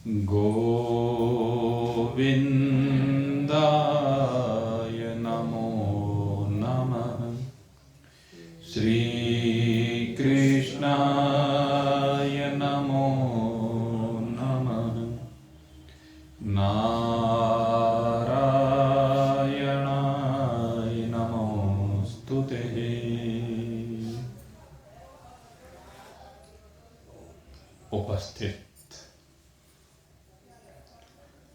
गोविन्दाय नमो नमः। श्रीकृष्णाय नमो नमः। नारायणाय नमोस्तुते। उपस्थित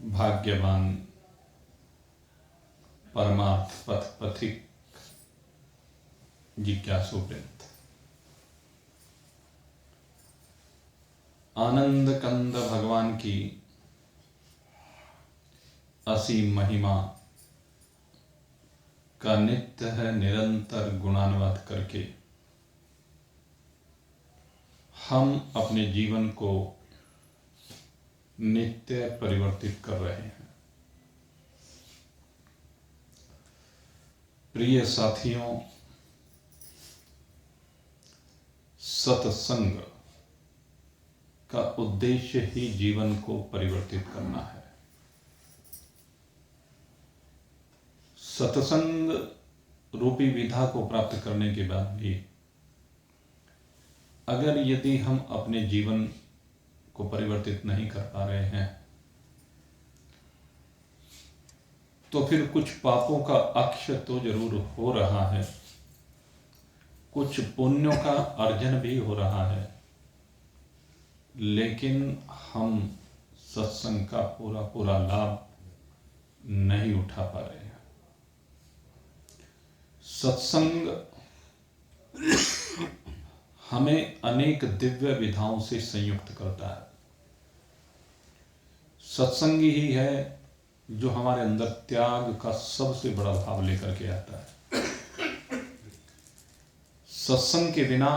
भाग्यवान परमार्थ पथ पथिक जिज्ञासुवृत्त, आनंद कंद भगवान की असीम महिमा का नित्य है निरंतर गुणानुवाद करके हम अपने जीवन को नित्य परिवर्तित कर रहे हैं। प्रिय साथियों, सत्संग का उद्देश्य ही जीवन को परिवर्तित करना है। सत्संग रूपी विधा को प्राप्त करने के बाद भी अगर यदि हम अपने जीवन को परिवर्तित नहीं कर पा रहे हैं तो फिर कुछ पापों का अक्ष तो जरूर हो रहा है, कुछ पुण्यों का अर्जन भी हो रहा है, लेकिन हम सत्संग का पूरा पूरा लाभ नहीं उठा पा रहे हैं। सत्संग हमें अनेक दिव्य विधाओं से संयुक्त करता है। सत्संग ही है जो हमारे अंदर त्याग का सबसे बड़ा भाव लेकर के आता है। सत्संग के बिना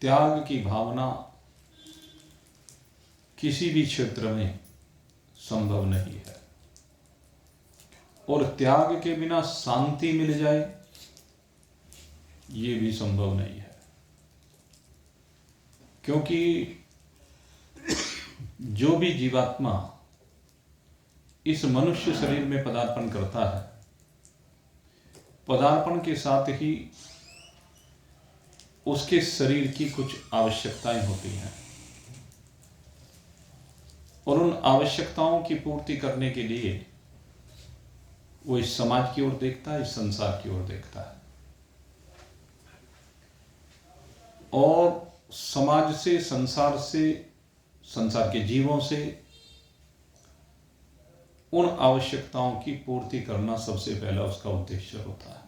त्याग की भावना किसी भी क्षेत्र में संभव नहीं है, और त्याग के बिना शांति मिल जाए ये भी संभव नहीं है। क्योंकि जो भी जीवात्मा इस मनुष्य शरीर में पदार्पण करता है, पदार्पण के साथ ही उसके शरीर की कुछ आवश्यकताएं होती हैं, और उन आवश्यकताओं की पूर्ति करने के लिए वो इस समाज की ओर देखता है, इस संसार की ओर देखता है, और समाज से, संसार के जीवों से उन आवश्यकताओं की पूर्ति करना सबसे पहला उसका उद्देश्य होता है।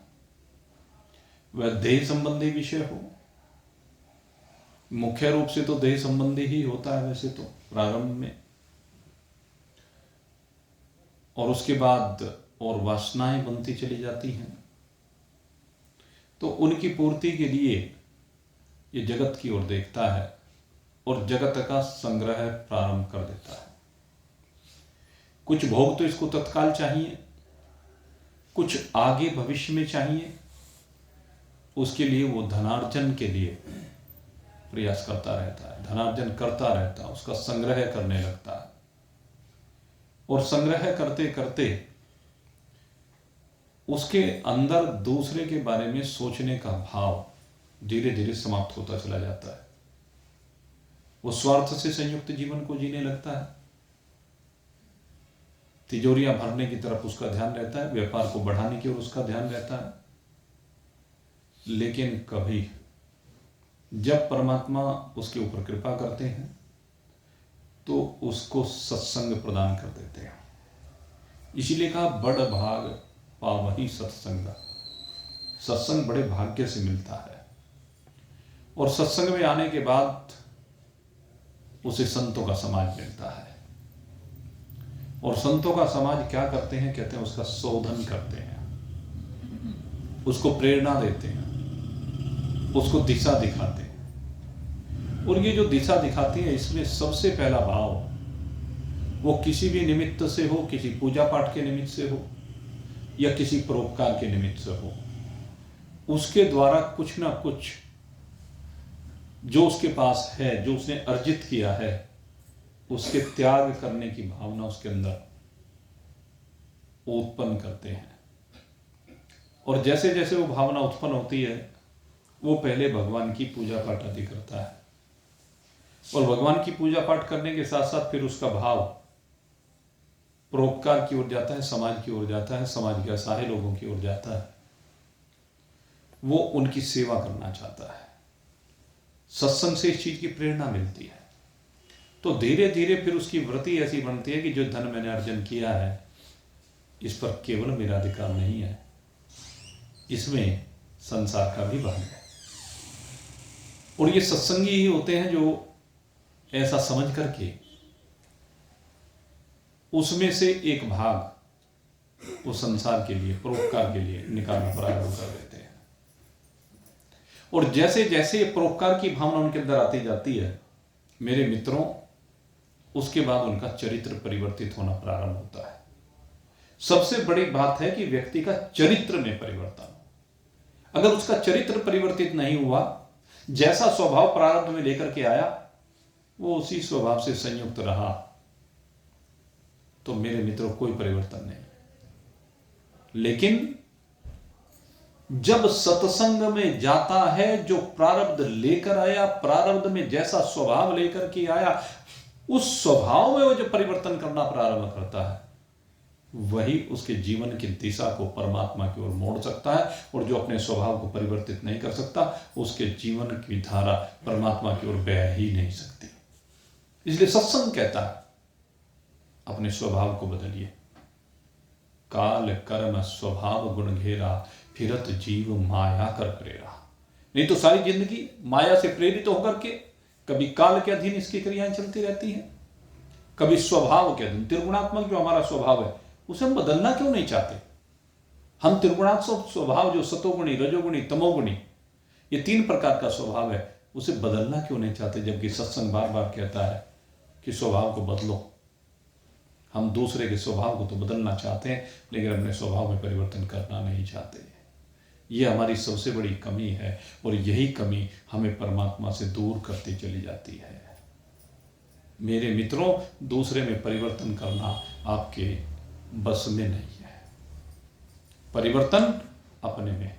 वह देह संबंधी विषय हो, मुख्य रूप से तो देह संबंधी ही होता है वैसे तो प्रारंभ में, और उसके बाद और वासनाएं बनती चली जाती हैं, तो उनकी पूर्ति के लिए ये जगत की ओर देखता है और जगत का संग्रह प्रारंभ कर देता है। कुछ भोग तो इसको तत्काल चाहिए, कुछ आगे भविष्य में चाहिए, उसके लिए वो धनार्जन के लिए प्रयास करता रहता है, धनार्जन करता रहता है, उसका संग्रह करने लगता है, और संग्रह करते करते उसके अंदर दूसरे के बारे में सोचने का भाव धीरे धीरे समाप्त होता चला जाता है। वो स्वार्थ से संयुक्त जीवन को जीने लगता है, तिजोरियां भरने की तरफ उसका ध्यान रहता है, व्यापार को बढ़ाने की ओर उसका ध्यान रहता है। लेकिन कभी जब परमात्मा उसके ऊपर कृपा करते हैं तो उसको सत्संग प्रदान कर देते हैं। इसीलिए कहा बड़ भाग पावही सत्संग, सत्संग बड़े भाग्य से मिलता है, और सत्संग में आने के बाद उसे संतों का समाज मिलता है, और संतों का समाज क्या करते हैं, कहते हैं उसका शोधन करते हैं, उसको प्रेरणा देते हैं, उसको दिशा दिखाते हैं। और ये जो दिशा दिखाती है, इसमें सबसे पहला भाव वो किसी भी निमित्त से हो, किसी पूजा पाठ के निमित्त से हो या किसी परोपकार के निमित्त से हो, उसके द्वारा कुछ ना कुछ जो उसके पास है, जो उसने अर्जित किया है, उसके त्याग करने की भावना उसके अंदर उत्पन्न करते हैं। और जैसे जैसे वो भावना उत्पन्न होती है, वो पहले भगवान की पूजा पाठ आदि करता है, और भगवान की पूजा पाठ करने के साथ साथ फिर उसका भाव परोपकार की ओर जाता है, समाज की ओर जाता है, समाज के असहाय लोगों की ओर जाता है, वो उनकी सेवा करना चाहता है। सत्संग से इस चीज की प्रेरणा मिलती है। तो धीरे धीरे फिर उसकी वृत्ति ऐसी बनती है कि जो धन मैंने अर्जन किया है, इस पर केवल मेरा अधिकार नहीं है, इसमें संसार का भी भाग है। और ये सत्संगी ही होते हैं जो ऐसा समझ करके उसमें से एक भाग वो संसार के लिए, परोपकार के लिए निकालना प्रारंभ कर देते हैं। और जैसे जैसे ये परोपकार की भावना उनके अंदर आती जाती है, मेरे मित्रों, उसके बाद उनका चरित्र परिवर्तित होना प्रारंभ होता है। सबसे बड़ी बात है कि व्यक्ति का चरित्र में परिवर्तन हो। अगर उसका चरित्र परिवर्तित नहीं हुआ, जैसा स्वभाव प्रारंभ में लेकर के आया, वो उसी स्वभाव से संयुक्त रहा, तो मेरे मित्रों कोई परिवर्तन नहीं। लेकिन जब सत्संग में जाता है, जो प्रारब्ध लेकर आया, प्रारब्ध में जैसा स्वभाव लेकर के आया, उस स्वभाव में वो जो परिवर्तन करना प्रारंभ करता है, वही उसके जीवन की दिशा को परमात्मा की ओर मोड़ सकता है। और जो अपने स्वभाव को परिवर्तित नहीं कर सकता, उसके जीवन की धारा परमात्मा की ओर बह ही नहीं सकती। इसलिए सत्संग कहता है, अपने स्वभाव को बदलिए। काल कर्म स्वभाव गुण घेरा, फिरत जीव माया कर करेरा। नहीं तो सारी जिंदगी माया से प्रेरित होकर के कभी काल के अधीन इसकी क्रियाएं चलती रहती हैं, कभी स्वभाव के अधीन। त्रिगुणात्मक जो हमारा स्वभाव है, उसे हम बदलना क्यों नहीं चाहते? हम त्रिगुणात्मक स्वभाव जो सतोगुणी, रजोगुणी, तमोगुणी, ये 3 प्रकार का स्वभाव है, उसे बदलना क्यों नहीं चाहते? जबकि सत्संग बार बार कहता है कि स्वभाव को बदलो। हम दूसरे के स्वभाव को तो बदलना चाहते हैं, लेकिन अपने स्वभाव में परिवर्तन करना नहीं चाहते। ये हमारी सबसे बड़ी कमी है, और यही कमी हमें परमात्मा से दूर करती चली जाती है। मेरे मित्रों, दूसरे में परिवर्तन करना आपके बस में नहीं है। परिवर्तन अपने में,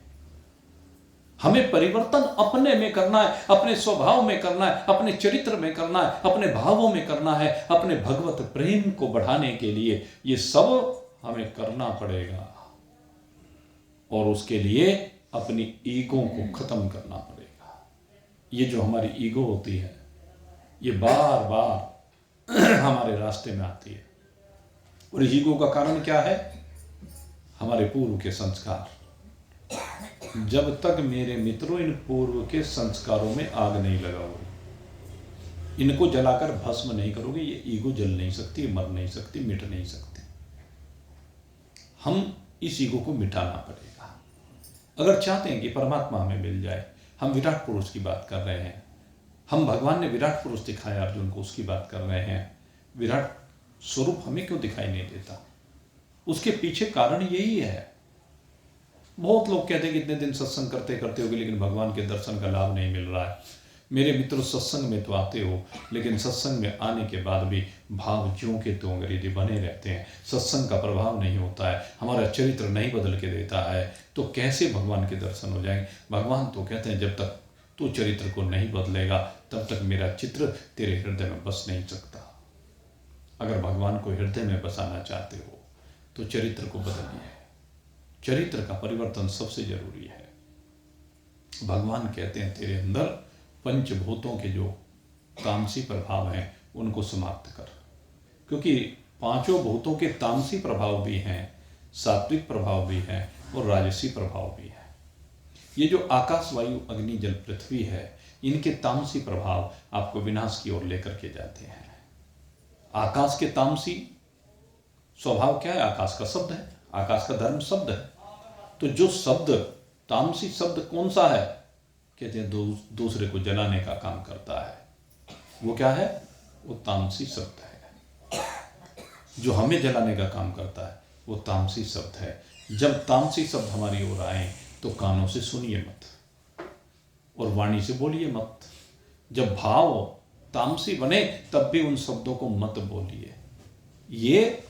हमें परिवर्तन अपने में करना है, अपने स्वभाव में करना है, अपने चरित्र में करना है, अपने भावों में करना है, अपने भगवत प्रेम को बढ़ाने के लिए ये सब हमें करना पड़ेगा। और उसके लिए अपनी ईगो को खत्म करना पड़ेगा। ये जो हमारी ईगो होती है, ये बार बार हमारे रास्ते में आती है। और ईगो का कारण क्या है? हमारे पूर्व के संस्कार। जब तक मेरे मित्रों इन पूर्व के संस्कारों में आग नहीं लगाओगे, इनको जलाकर भस्म नहीं करोगे, ये ईगो जल नहीं सकती, मर नहीं सकती, मिट नहीं सकती। हम इस ईगो को मिटाना पड़ेगा अगर चाहते हैं कि परमात्मा हमें मिल जाए। हम विराट पुरुष की बात कर रहे हैं, हम भगवान ने विराट पुरुष दिखाया अर्जुन को, उसकी बात कर रहे हैं। विराट स्वरूप हमें क्यों दिखाई नहीं देता? उसके पीछे कारण यही है। बहुत लोग कहते हैं कि इतने दिन सत्संग करते करते होगे, लेकिन भगवान के दर्शन का लाभ नहीं मिल रहा है। मेरे मित्रों, सत्संग में तो आते हो, लेकिन सत्संग में आने के बाद भी भाव ज्यों के त्यों यदि बने रहते हैं, सत्संग का प्रभाव नहीं होता है, हमारा चरित्र नहीं बदल के देता है, तो कैसे भगवान के दर्शन हो जाएंगे? भगवान तो कहते हैं, जब तक तू चरित्र को नहीं बदलेगा, तब तक मेरा चित्र तेरे हृदय में बस नहीं सकता। अगर भगवान को हृदय में बसाना चाहते हो, तो चरित्र को बदलिए। चरित्र का परिवर्तन सबसे जरूरी है। भगवान कहते हैं, तेरे अंदर पंचभूतों के जो तामसी प्रभाव हैं, उनको समाप्त कर। क्योंकि 5 भूतों के तामसी प्रभाव भी हैं, सात्विक प्रभाव भी हैं, और राजसी प्रभाव भी है। ये जो आकाश, वायु, अग्नि, जल, पृथ्वी है, इनके तामसी प्रभाव आपको विनाश की ओर लेकर के जाते हैं। आकाश के तामसी स्वभाव क्या है? आकाश का शब्द है, आकाश का धर्म शब्द है। तो जो शब्द, तामसी शब्द कौन सा है? कहते हैं दूसरे को जलाने का काम करता है। वो क्या है? वो तामसी शब्द है। जो हमें जलाने का काम करता है, वो तामसी शब्द है। जब तामसी शब्द हमारी ओर आए, तो कानों से सुनिए मत और वाणी से बोलिए मत। जब भाव तामसी बने तब भी उन शब्दों को मत बोलिए। ये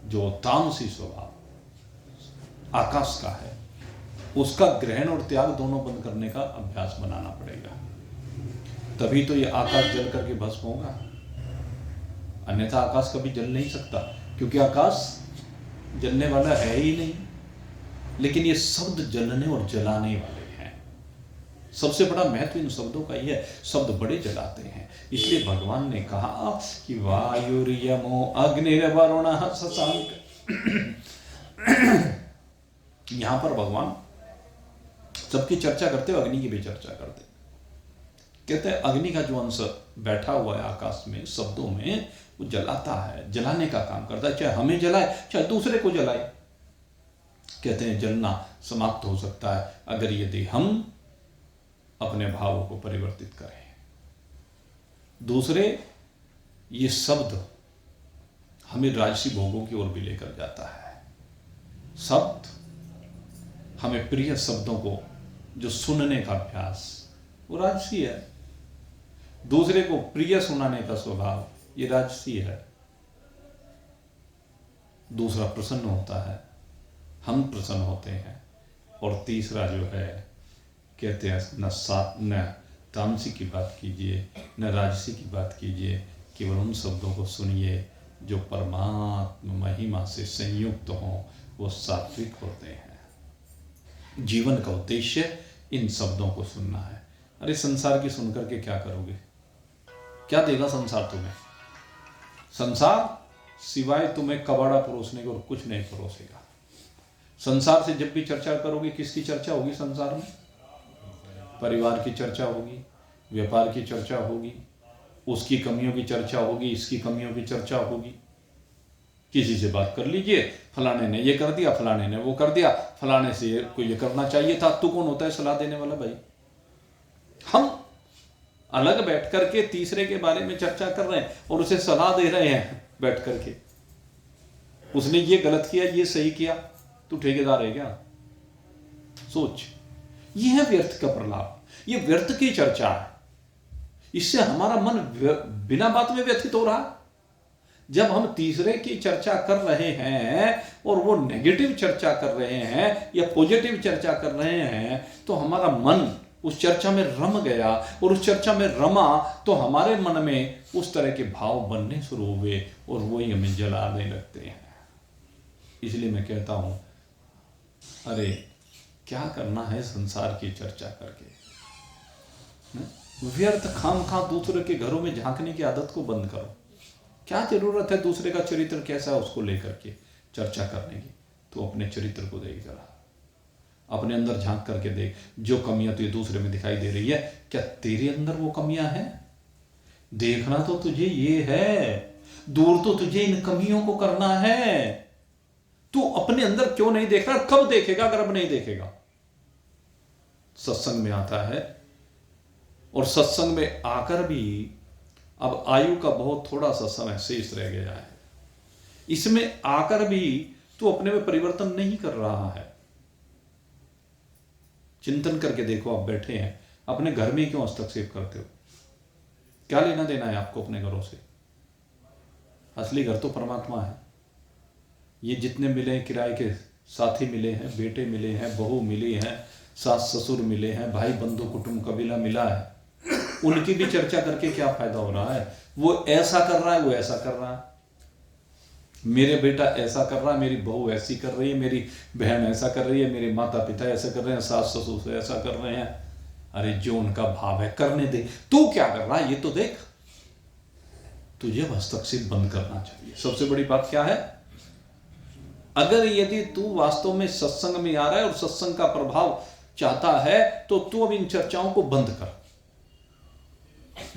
जो तामसी स्वभाव आकाश का है, उसका ग्रहण और त्याग दोनों बंद करने का अभ्यास बनाना पड़ेगा, तभी तो ये आकाश जल करके भस्म होगा। अन्यथा आकाश कभी जल नहीं सकता, क्योंकि आकाश जलने वाला है ही नहीं। लेकिन ये शब्द जलने और जलाने वाले हैं। सबसे बड़ा महत्व इन शब्दों का ही है, शब्द बड़े जलाते हैं। इसलिए भगवान ने कहा कि वायुर्यमो अग्निर्वरुणः शशांक। यहां पर भगवान सबकी चर्चा करते हो, अग्नि की भी चर्चा करते। कहते हैं अग्नि का जो अंश बैठा हुआ है आकाश में, शब्दों में, वो जलाता है, जलाने का काम करता है, चाहे हमें जलाए चाहे दूसरे को जलाए। कहते हैं जलना समाप्त हो सकता है अगर यदि हम अपने भावों को परिवर्तित करें। दूसरे, ये शब्द हमें राजसी भोगों की ओर भी लेकर जाता है। शब्द हमें प्रिय शब्दों को जो सुनने का अभ्यास, वो राजसी है। दूसरे को प्रिय सुनाने का स्वभाव, ये राजसी है। दूसरा प्रसन्न होता है, हम प्रसन्न होते हैं। और तीसरा जो है, कहते हैं न तामसी की बात कीजिए न राजसी की बात कीजिए, केवल उन शब्दों को सुनिए जो परमात्मा महिमा से संयुक्त हों, वो सात्विक होते हैं। जीवन का उद्देश्य इन शब्दों को सुनना है। अरे संसार की सुनकर के क्या करोगे? क्या देगा संसार तुम्हें? संसार सिवाय तुम्हें कबाड़ा परोसने को और कुछ नहीं परोसेगा। संसार से जब भी चर्चा करोगे, किसकी चर्चा होगी संसार में? परिवार की चर्चा होगी, व्यापार की चर्चा होगी, उसकी कमियों की चर्चा होगी, इसकी कमियों की चर्चा होगी। किसी से बात कर लीजिए, फलाने ने ये कर दिया, फलाने ने वो कर दिया, फलाने से को ये करना चाहिए था। तू कौन होता है सलाह देने वाला भाई? हम अलग बैठ करके तीसरे के बारे में चर्चा कर रहे हैं और उसे सलाह दे रहे हैं बैठ करके। उसने ये गलत किया, ये सही किया, तू ठेकेदार है क्या? सोच, ये है व्यर्थ का प्रलाप, ये व्यर्थ की चर्चा है। इससे हमारा मन बिना बात में व्यथित हो रहा। जब हम तीसरे की चर्चा कर रहे हैं और वो नेगेटिव चर्चा कर रहे हैं या पॉजिटिव चर्चा कर रहे हैं, तो हमारा मन उस चर्चा में रम गया, और उस चर्चा में रमा तो हमारे मन में उस तरह के भाव बनने शुरू हुए और वही हमें जलाने लगते हैं। इसलिए मैं कहता हूं, अरे क्या करना है संसार की चर्चा करके? व्यर्थ खामखा दूसरे के घरों में झांकने की आदत को बंद करो। क्या जरूरत है दूसरे का चरित्र कैसा है उसको लेकर के चर्चा करने की? तो अपने चरित्र को देख जरा, अपने अंदर झांक करके देख। जो कमियां तुझे दूसरे में दिखाई दे रही है, क्या तेरे अंदर वो कमियां हैं? देखना तो तुझे ये है, दूर तो तुझे इन कमियों को करना है। तू अपने अंदर क्यों नहीं देख रहा? कब देखेगा अगर अब नहीं देखेगा? सत्संग में आता है, और सत्संग में आकर भी अब आयु का बहुत थोड़ा सा समय शेष रह गया है। इसमें आकर भी तू अपने में परिवर्तन नहीं कर रहा है। चिंतन करके देखो, आप बैठे हैं अपने घर में क्यों हस्तक्षेप करते हो? क्या लेना देना है आपको अपने घरों से? असली घर तो परमात्मा है। ये जितने मिले हैं, किराए के साथी मिले हैं, बेटे मिले हैं, बहू मिली हैं, सास ससुर मिले हैं, भाई बंधु कुटुंब कबीला मिला है, उनकी भी चर्चा करके क्या फायदा हो रहा है? वो ऐसा कर रहा है, वो ऐसा कर रहा है, मेरे बेटा ऐसा कर रहा है, मेरी बहू ऐसी कर रही है, मेरी बहन ऐसा कर रही है, मेरे माता पिता ऐसा कर रहे हैं, सास ससुर से ऐसा कर रहे हैं। अरे जो उनका भाव है करने दे, तू क्या कर रहा है ये तो देख। तुझे हस्तक्षेप बंद करना चाहिए। सबसे बड़ी बात क्या है? अगर यदि तू वास्तव में सत्संग में आ रहा है और सत्संग का प्रभाव चाहता है, तो तू अब इन चर्चाओं को बंद कर।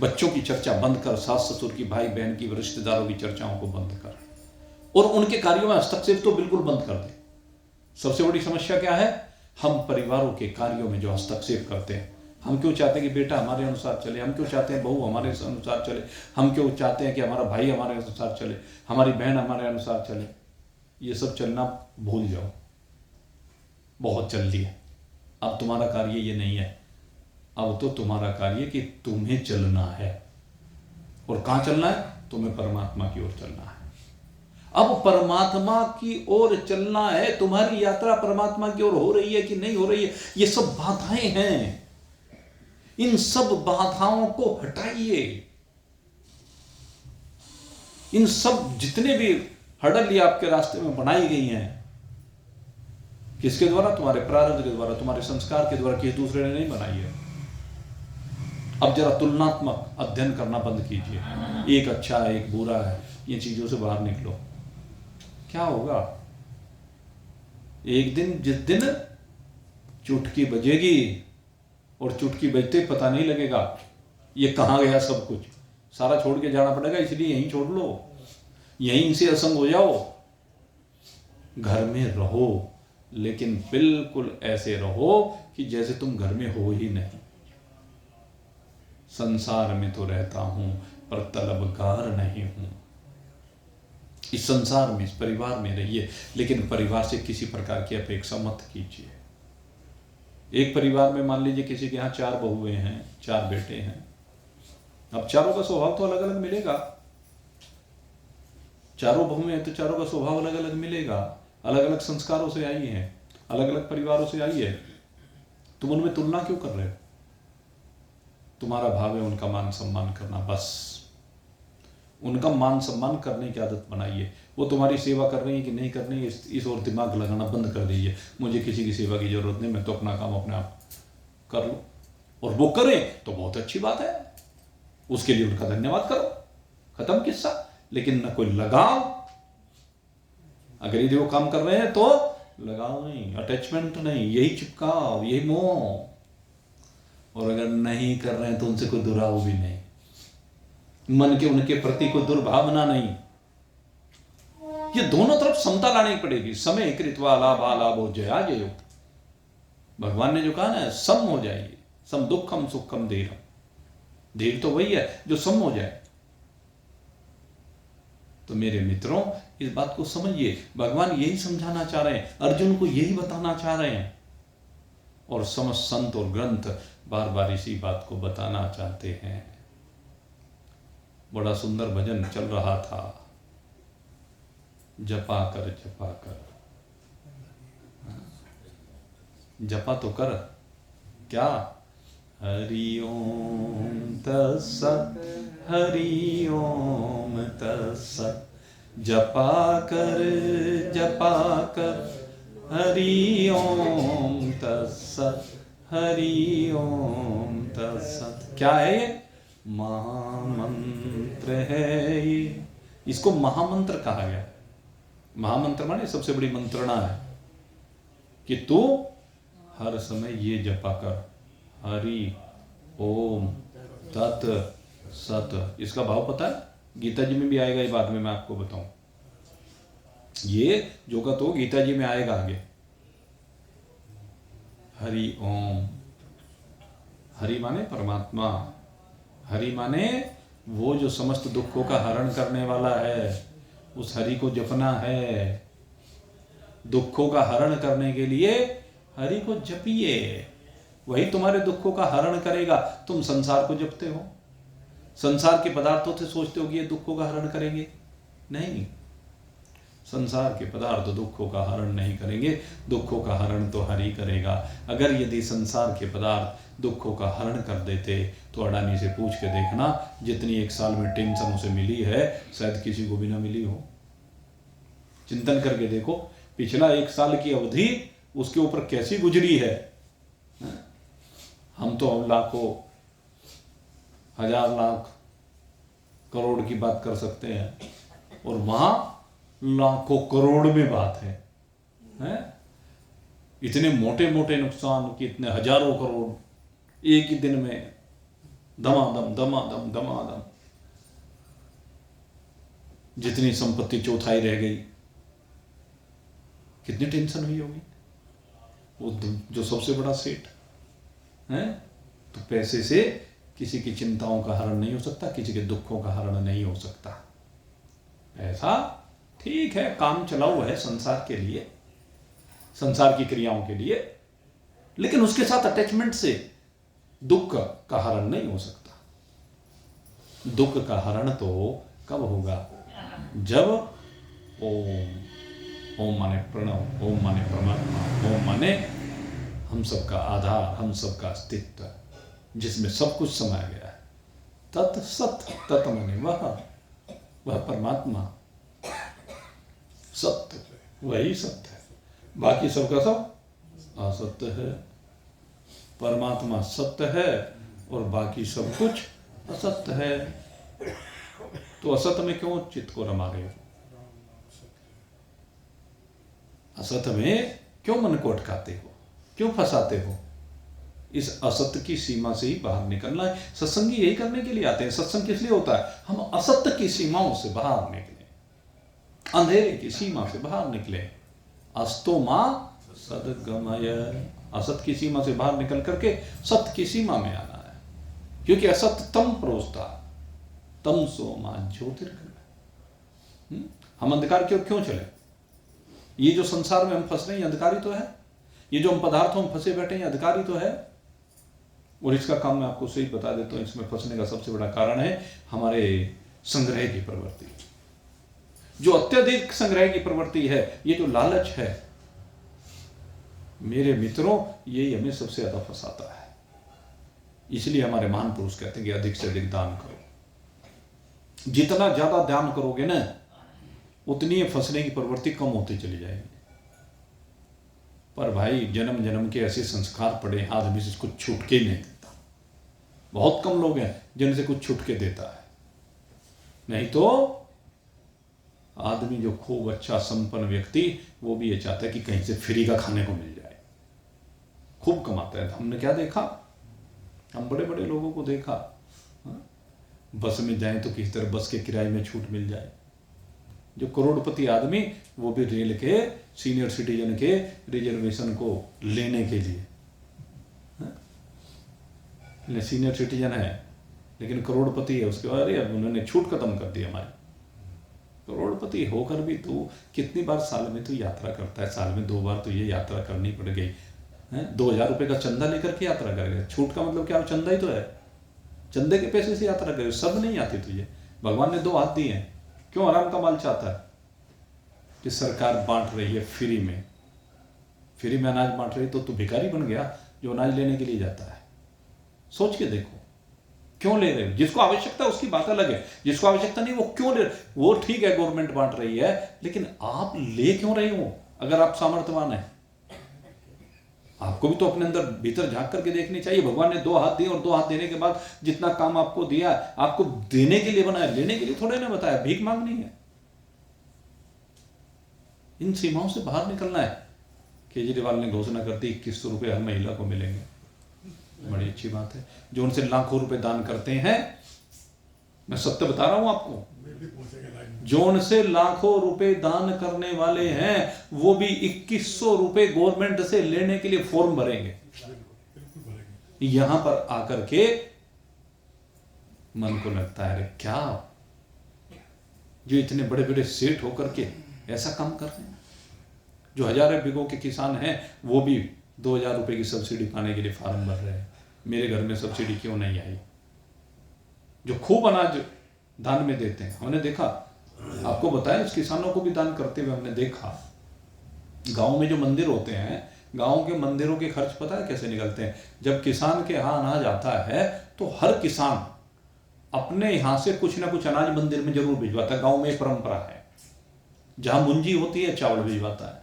बच्चों की चर्चा बंद कर, सास ससुर की, भाई बहन की, रिश्तेदारों की चर्चाओं को बंद कर, और उनके कार्यों में हस्तक्षेप तो बिल्कुल बंद कर दे। सबसे बड़ी समस्या क्या है? हम परिवारों के कार्यों में जो हस्तक्षेप करते हैं। हम क्यों चाहते हैं कि बेटा हमारे अनुसार चले? हम क्यों चाहते हैं बहू हमारे अनुसार चले? हम क्यों चाहते हैं कि हमारा भाई हमारे अनुसार चले, हमारी बहन हमारे अनुसार चले? ये सब चलना भूल जाओ, बहुत जल्दी है। अब तुम्हारा कार्य ये नहीं है। अब तो तुम्हारा कार्य कि तुम्हें चलना है। और कहां चलना है? तुम्हें परमात्मा की ओर चलना है। अब परमात्मा की ओर चलना है, तुम्हारी यात्रा परमात्मा की ओर हो रही है कि नहीं हो रही है, ये सब बाधाएं हैं। इन सब बाधाओं को हटाइए। इन सब जितने भी हर्डल ये आपके रास्ते में बनाई गई हैं, किसके द्वारा? तुम्हारे प्रारब्ध के द्वारा, तुम्हारे संस्कार के द्वारा, किसी दूसरे ने नहीं बनाई है। अब जरा तुलनात्मक अध्ययन करना बंद कीजिए। एक अच्छा है, एक बुरा है, ये चीजों से बाहर निकलो। क्या होगा? एक दिन, जिस दिन चुटकी बजेगी और चुटकी बजते पता नहीं लगेगा ये कहां गया सब कुछ, सारा छोड़ के जाना पड़ेगा। इसलिए यहीं छोड़ लो, यहीं से असंग हो जाओ। घर में रहो, लेकिन बिल्कुल ऐसे रहो कि जैसे तुम घर में हो ही नहीं। संसार में तो रहता हूं पर तलबगार नहीं हूं। इस संसार में, इस परिवार में रहिए, लेकिन परिवार से किसी प्रकार की अपेक्षा मत कीजिए। एक परिवार में मान लीजिए किसी के यहाँ 4 बहुएं हैं, 4 बेटे हैं। अब चारों का स्वभाव तो अलग अलग मिलेगा। चारों बहुएं हैं तो चारों का स्वभाव अलग अलग मिलेगा। अलग अलग संस्कारों से आई हैं, अलग अलग परिवारों से आई है। तुम उनमें तुलना क्यों कर रहे हो? तुम्हारा भाव है उनका मान सम्मान करना, बस उनका मान सम्मान करने की आदत बनाइए। वो तुम्हारी सेवा कर रही है कि नहीं कर रही है, इस ओर दिमाग लगाना बंद कर दीजिए। मुझे किसी की सेवा की जरूरत नहीं, मैं तो अपना काम अपने आप कर लूं। और वो करें तो बहुत अच्छी बात है, उसके लिए उनका धन्यवाद करो, खत्म किस्सा। लेकिन न कोई लगाव। अगर यदि वो काम कर रहे हैं तो लगाव नहीं, अटैचमेंट नहीं, यही चिपकाव, यही मोह। और अगर नहीं कर रहे हैं तो उनसे कोई दुराव भी नहीं, मन के उनके प्रति कोई दुर्भावना नहीं। ये दोनों तरफ समता लानी पड़ेगी। समय कृत्वा लाभा लाभो जया जयो। भगवान ने जो कहा ना, सम हो जाइए। सम दुखम सुखम धीरम। धीर तो वही है जो सम हो जाए। तो मेरे मित्रों, इस बात को समझिए। भगवान यही समझाना चाह रहे हैं, अर्जुन को यही बताना चाह रहे हैं। और समस्त संत और ग्रंथ बार बार इसी बात को बताना चाहते हैं। बड़ा सुंदर भजन चल रहा था, जपा कर जपा कर। जपा तो कर, क्या? हरि ओम तत्सत, हरि ओम तत्सत। जपा कर हरि ओम तत्सत, हरि ओम तत्सत। क्या है ये? महामंत्र है ये। इसको महामंत्र कहा गया। महामंत्र माने सबसे बड़ी मंत्रणा है कि तू हर समय ये जपा कर, हरि ओम तत् सत। इसका भाव पता है? गीता जी में भी आएगा, ये बाद में मैं आपको बताऊं। ये जो का तो गीता जी में आएगा आगे। हरि ओम, हरि माने परमात्मा, हरि माने वो जो समस्त दुखों का हरण करने वाला है, उस हरि को जपना है। दुखों का हरण करने के लिए हरि को जपिए, वही तुम्हारे दुखों का हरण करेगा। तुम संसार को जपते हो, संसार के पदार्थों से सोचते हो कि ये दुखों का हरण करेंगे, नहीं। संसार के पदार्थ दुखों का हरण नहीं करेंगे, दुखों का हरण तो हरि करेगा। अगर यदि संसार के पदार्थ दुखों का हरण कर देते तो अडानी से पूछ के देखना, जितनी एक साल में टेंशन उसे मिली है शायद किसी को भी ना मिली हो। चिंतन करके देखो, पिछला 1 साल की अवधि उसके ऊपर कैसी गुजरी है। हम तो अब लाखों, हजार लाख, करोड़ की बात कर सकते हैं, और वहां लाखों करोड़ में बात है, हैं? इतने मोटे मोटे नुकसान कि इतने हजारों करोड़ एक ही दिन में, दमादम दमादम दमादम। जितनी संपत्ति चौथाई रह गई, कितनी टेंशन हुई होगी। वो जो सबसे बड़ा सेठ है, तो पैसे से किसी की चिंताओं का हरण नहीं हो सकता, किसी के दुखों का हरण नहीं हो सकता। पैसा ठीक है, काम चलाऊ है संसार के लिए, संसार की क्रियाओं के लिए, लेकिन उसके साथ अटैचमेंट से दुख का हरण नहीं हो सकता। दुख का हरण तो कब होगा? जब ओम, ओम माने प्रणव, ओम माने परमात्मा, ओम माने हम सबका आधार, हम सबका अस्तित्व, जिसमें सब कुछ समाया गया है। तत् सत, तत् माने वह परमात्मा सत्य, वही सत्य है, बाकी सबका सब असत्य है। परमात्मा सत्य है और बाकी सब कुछ असत्य है। तो असत्य में क्यों चित्त को रमा रहे हो? असत्य में क्यों मन को अटकाते हो, क्यों फंसाते हो? इस असत्य की सीमा से ही बाहर निकलना है। सत्संगी यही करने के लिए आते हैं। सत्संग किस लिए होता है? हम असत्य की सीमाओं से बाहर निकले, अंधेरे की सीमा से बाहर निकले। अस्तो मां सद्गमय, असत की सीमा से बाहर निकल करके सत्य की सीमा में आना है। क्योंकि असत्य तम प्रोस्ता, तम सो मां ज्योतिर्गमय। हम अंधकार क्यों चले? ये जो संसार में हम फंस रहे हैं, अंधकार ही तो है। ये जो हम पदार्थों में फंसे बैठे हैं, अंधकार ही तो है। और इसका काम मैं आपको सही बता देता हूं, इसमें फंसने का सबसे बड़ा कारण है हमारे संग्रह की प्रवृत्ति। जो अत्यधिक संग्रह की प्रवृत्ति है, ये जो लालच है, मेरे मित्रों, यही हमें सबसे ज्यादा फंसाता है। इसलिए हमारे महान पुरुष कहते हैं कि अधिक से अधिक दान करो। जितना ज्यादा दान करोगे ना, उतनी फंसने की प्रवृत्ति कम होती चली जाएगी। पर भाई, जन्म जन्म के ऐसे संस्कार पड़े, आदमी से कुछ छूट के ही नहीं देता। बहुत कम लोग हैं जिनसे कुछ छूट के देता है। नहीं तो आदमी जो खूब अच्छा संपन्न व्यक्ति, वो भी ये चाहता है कि कहीं से फ्री का खाने को मिल जाए। खूब कमाता है। हमने क्या देखा? हम बड़े बड़े लोगों को देखा, बस में जाएं तो किसी तरह बस के किराए में छूट मिल जाए। जो करोड़पति आदमी, वो भी रेल के सीनियर सिटीजन के रिजर्वेशन को लेने के लिए, सीनियर सिटीजन है लेकिन करोड़पति है, उसके बाद अरे उन्होंने छूट खत्म कर दी हमारी। करोड़पति होकर भी तो कितनी बार साल में तो यात्रा करता है? साल में 2 बार तो ये यात्रा करनी पड़ गई है। 2000 रुपये का चंदा लेकर के यात्रा करेगा। छूट का मतलब क्या? चंदा ही तो है। चंदे के पैसे से यात्रा करे। सब नहीं आती तुझे। भगवान ने 2 हाथ दिए हैं। क्यों आराम का माल चाहता है? कि सरकार बांट रही है फ्री में, फ्री में अनाज बांट रही है, तो तू भिखारी बन गया जो अनाज लेने के लिए जाता है। सोच के देखो, क्यों ले रहे हो? जिसको आवश्यकता है उसकी बात अलग है, जिसको आवश्यकता नहीं वो क्यों ले? वो ठीक है, गवर्नमेंट बांट रही है, लेकिन आप ले क्यों रहे हो? अगर आप सामर्थ्यवान है, आपको भी तो अपने अंदर भीतर झांक करके देखनी चाहिए। भगवान ने 2 हाथ दिए और 2 हाथ देने के बाद जितना काम आपको दिया, आपको देने के लिए बनाया, लेने के लिए थोड़े ना बताया। भीख मांगनी है। इन सीमाओं से बाहर निकलना है। केजरीवाल ने घोषणा कर दी 2100 रुपये हर महिला को मिलेंगे। बड़ी अच्छी बात है। जो उनसे लाखों रुपए दान करते हैं, मैं सत्य बता रहा हूं आपको, जो उनसे लाखों रुपए दान करने वाले हैं, वो भी 2100 रुपए गवर्नमेंट से लेने के लिए फॉर्म भरेंगे। यहां पर आकर के मन को लगता है, अरे क्या जो इतने बड़े बड़े सेठ होकर के ऐसा काम कर रहे हैं। जो हजारों बीघों के किसान हैं, वो भी 2000 रुपए की सब्सिडी पाने के लिए फार्म भर रहे हैं। मेरे घर में सब्सिडी क्यों नहीं आई? जो खूब अनाज दान में देते हैं, हमने देखा, आपको बताया, उस किसानों को भी दान करते हुए हमने देखा। गांव में जो मंदिर होते हैं, गांव के मंदिरों के खर्च पता है कैसे निकलते हैं? जब किसान के यहाँ अनाज आता है तो हर किसान अपने यहाँ से कुछ ना कुछ अनाज मंदिर में जरूर भिजवाता है। गांव में एक परंपरा है, जहां मुंजी होती है चावल भिजवाता है,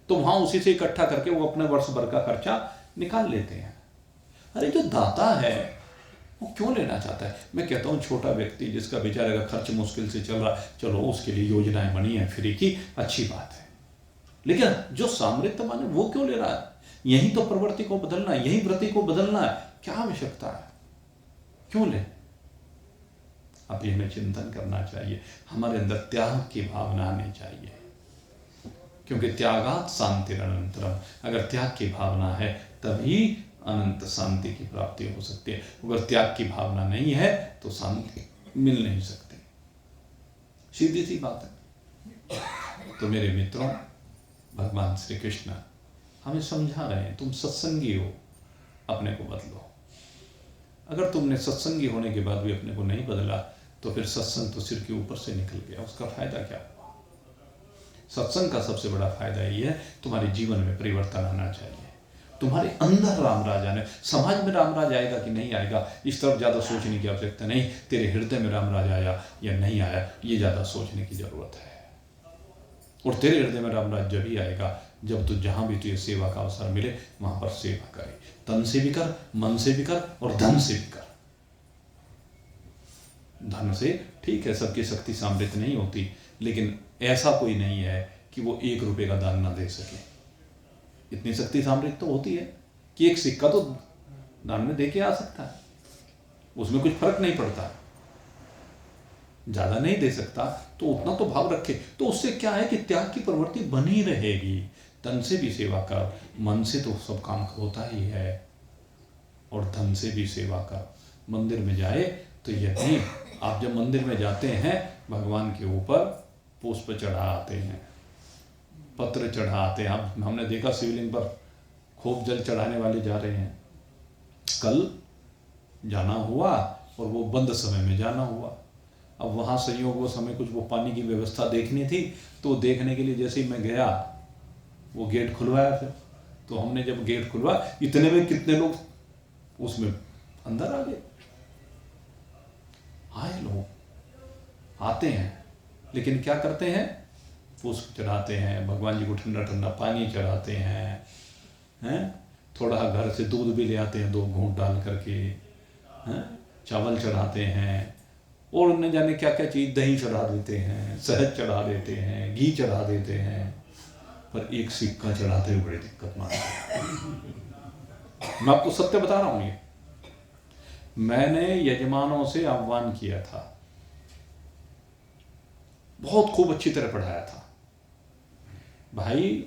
तो वहां उसी से इकट्ठा करके वो अपने वर्ष भर का खर्चा निकाल लेते हैं। अरे जो दाता है वो क्यों लेना चाहता है? मैं कहता हूँ छोटा व्यक्ति जिसका बेचारे का खर्च मुश्किल से चल रहा, चलो उसके लिए योजनाएं बनी है फ्री की, अच्छी बात है। लेकिन जो सामर्थ्यवान है वो क्यों ले रहा है? यही तो प्रवृत्ति को बदलना है, यही वृत्ति को बदलना है। क्या आवश्यकता है? क्यों ले? अब ये हमें चिंतन करना चाहिए। हमारे अंदर त्याग की भावना आनी चाहिए, क्योंकि त्यागात शांतिरनंतरम। अगर त्याग की भावना है तभी अनंत शांति की प्राप्ति हो सकती है। अगर त्याग की भावना नहीं है तो शांति मिल नहीं सकती। सीधी सी बात है। तो मेरे मित्रों, भगवान श्री कृष्ण हमें समझा रहे हैं, तुम सत्संगी हो, अपने को बदलो। अगर तुमने सत्संगी होने के बाद भी अपने को नहीं बदला तो फिर सत्संग तो सिर के ऊपर से निकल गया, उसका फायदा क्या हुआ? सत्संग का सबसे बड़ा फायदा ये है तुम्हारे जीवन में परिवर्तन आना चाहिए, तुम्हारे अंदर रामराज आने। समाज में रामराज आएगा कि नहीं आएगा इस तरफ ज़्यादा सोचने की आवश्यकता नहीं, तेरे हृदय में रामराज आया या नहीं आया ये ज़्यादा सोचने की जरूरत है। और तेरे हृदय में रामराज जब ही आएगा जब तू जहां भी तुझे सेवा का अवसर मिले वहां पर सेवा करे, तन से भी कर, मन से भी कर और धन से भी कर। धन से ठीक है, सबकी शक्ति सामर्थ्य नहीं होती, लेकिन ऐसा कोई नहीं है कि वो 1 रुपए का दान ना दे सके। इतनी शक्ति सामर्थ्य तो होती है कि एक सिक्का तो दान में दे के आ सकता है, उसमें कुछ फर्क नहीं पड़ता। ज्यादा नहीं दे सकता तो उतना तो भाव रखे, तो उससे क्या है कि त्याग की प्रवृत्ति बनी रहेगी। तन से भी सेवा कर, मन से तो सब काम होता ही है, और धन से भी सेवा कर। मंदिर में जाए तो यही, आप जब मंदिर में जाते हैं भगवान के ऊपर पुष्प चढ़ाते हैं, पत्र चढ़ाते हैं। अब हमने देखा शिवलिंग पर खूब जल चढ़ाने वाले जा रहे हैं। कल जाना हुआ और वो बंद समय में जाना हुआ। अब वहाँ संयोगवश हमें कुछ वो पानी की व्यवस्था देखनी थी, तो देखने के लिए जैसे ही मैं गया वो गेट खुलवाया फिर, तो हमने जब गेट खुलवाया इतने में कितने लोग उसमें अंदर आ गए। आए लोग आते हैं, लेकिन क्या करते हैं? पुष्प चढ़ाते हैं, भगवान जी को ठंडा ठंडा पानी चढ़ाते हैं, थोड़ा घर से दूध भी ले आते हैं 2 घूंट डाल करके, चावल चढ़ाते हैं, और न जाने क्या क्या चीज़, दही चढ़ा देते हैं, शहद चढ़ा देते हैं, घी चढ़ा देते हैं, पर एक सिक्का चढ़ाते हुए बड़ी दिक्कत मारती है। मैं आपको सत्य बता रहा हूँ, ये मैंने यजमानों से आह्वान किया था, बहुत खूब अच्छी तरह पढ़ाया था, भाई